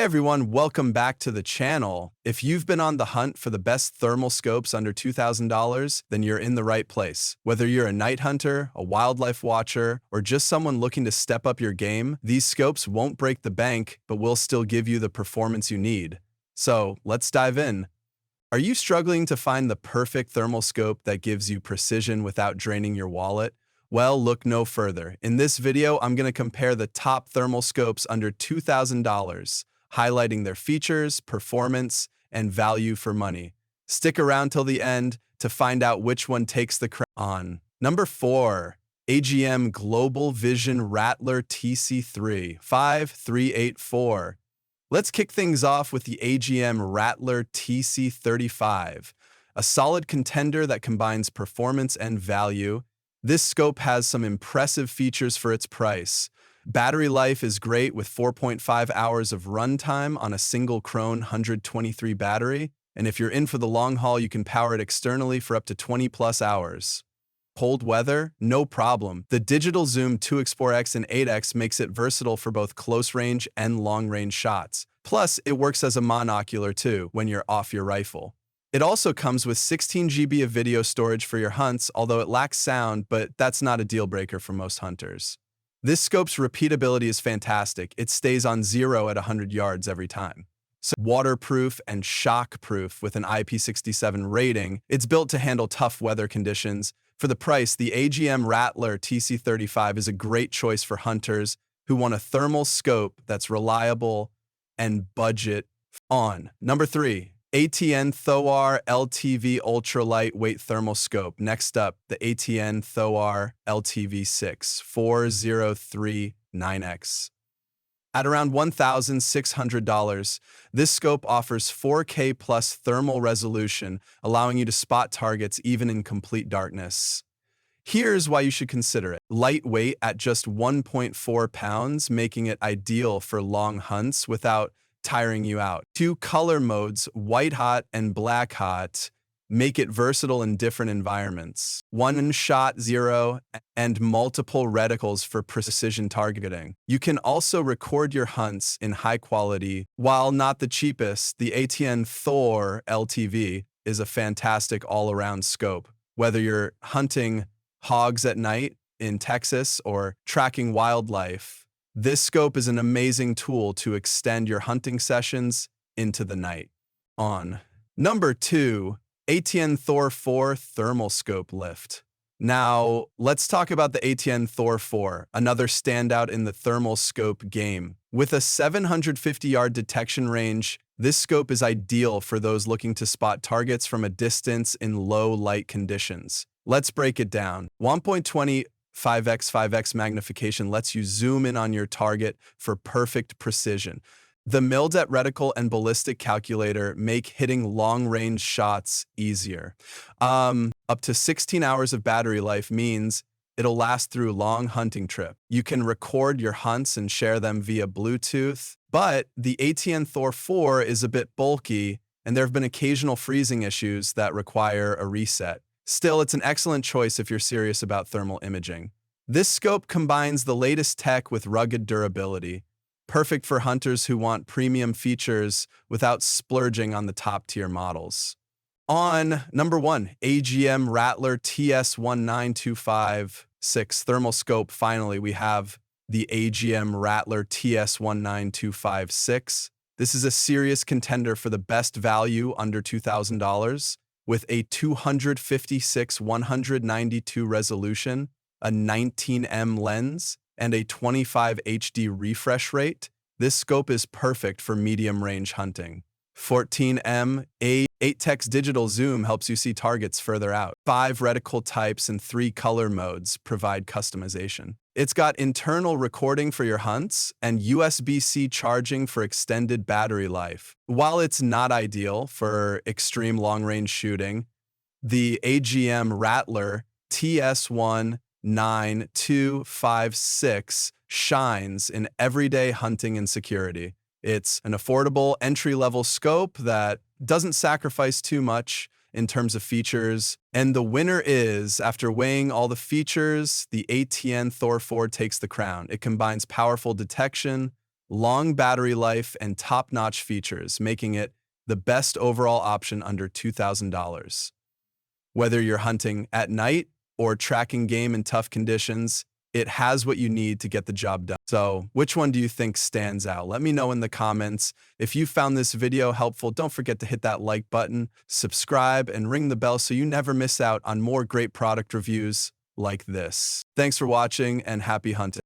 Hey everyone, welcome back to the channel. If you've been on the hunt for the best thermal scopes under $2,000, then you're in the right place. Whether you're a night hunter, a wildlife watcher, or just someone looking to step up your game, these scopes won't break the bank, but will still give you the performance you need. So let's dive in. Are you struggling to find the perfect thermal scope that gives you precision without draining your wallet? Well, look no further. In this video, I'm going to compare the top thermal scopes under $2,000, highlighting their features, performance, and value for money. Stick around till the end to find out which one takes the crown on. Number 4. AGM Global Vision Rattler TC3 5384. Let's kick things off with the AGM Rattler TC35, a solid contender that combines performance and value. This scope has some impressive features for its price. Battery life is great with 4.5 hours of runtime on a single Krone 123 battery, and if you're in for the long haul, you can power it externally for up to 20 plus hours. Cold weather? No problem. The digital zoom 2x4x and 8x makes it versatile for both close range and long range shots. Plus, it works as a monocular too when you're off your rifle. It also comes with 16 GB of video storage for your hunts, although it lacks sound, but that's not a deal breaker for most hunters. This scope's repeatability is fantastic. It stays on 0 at 100 yards every time. So waterproof and shockproof with an IP67 rating, it's built to handle tough weather conditions. For the price, the AGM Rattler TC35 is a great choice for hunters who want a thermal scope that's reliable and budget on. Number 3. ATN ThoR LTV Ultra Lightweight Thermal Scope. Next up, the ATN ThoR LTV6 4039X. At around $1,600, this scope offers 4K plus thermal resolution, allowing you to spot targets even in complete darkness. Here's why you should consider it. Lightweight at just 1.4 pounds, making it ideal for long hunts without tiring you out. 2 color modes, white hot and black hot, make it versatile in different environments. 1-shot 0 and multiple reticles for precision targeting. You can also record your hunts in high quality. While not the cheapest, the ATN ThoR LTV is a fantastic all-around scope. Whether you're hunting hogs at night in Texas or tracking wildlife, this scope is an amazing tool to extend your hunting sessions into the night. On. Number 2. ATN ThoR 4 Thermal Scope Lift. Now, let's talk about the ATN ThoR 4, another standout in the thermal scope game. With a 750-yard detection range, this scope is ideal for those looking to spot targets from a distance in low light conditions. Let's break it down. 1.20 5x magnification lets you zoom in on your target for perfect precision. The Mildet reticle and ballistic calculator make hitting long-range shots easier. Up to 16 hours of battery life means it'll last through a long hunting trip. You can record your hunts and share them via Bluetooth, but the ATN ThoR 4 is a bit bulky, and there have been occasional freezing issues that require a reset. Still, it's an excellent choice if you're serious about thermal imaging. This scope combines the latest tech with rugged durability, perfect for hunters who want premium features without splurging on the top-tier models. On number 1, AGM Rattler TS19256 Thermal Scope. Finally, we have the AGM Rattler TS19256. This is a serious contender for the best value under $2,000. With a 256-192 resolution, a 19mm lens, and a 25 HD refresh rate, this scope is perfect for medium-range hunting. 14mm 8x digital zoom helps you see targets further out. 5 reticle types and 3 color modes provide customization. It's got internal recording for your hunts and USB-C charging for extended battery life. While it's not ideal for extreme long-range shooting, the AGM Rattler TS19256 shines in everyday hunting and security. It's an affordable entry-level scope that doesn't sacrifice too much in terms of features. And the winner is, after weighing all the features, the ATN ThoR 4 takes the crown. It combines powerful detection, long battery life, and top-notch features, making it the best overall option under $2,000. Whether you're hunting at night or tracking game in tough conditions, it has what you need to get the job done. So, which one do you think stands out? Let me know in the comments. If you found this video helpful, don't forget to hit that like button, subscribe, and ring the bell so you never miss out on more great product reviews like this. Thanks for watching and happy hunting.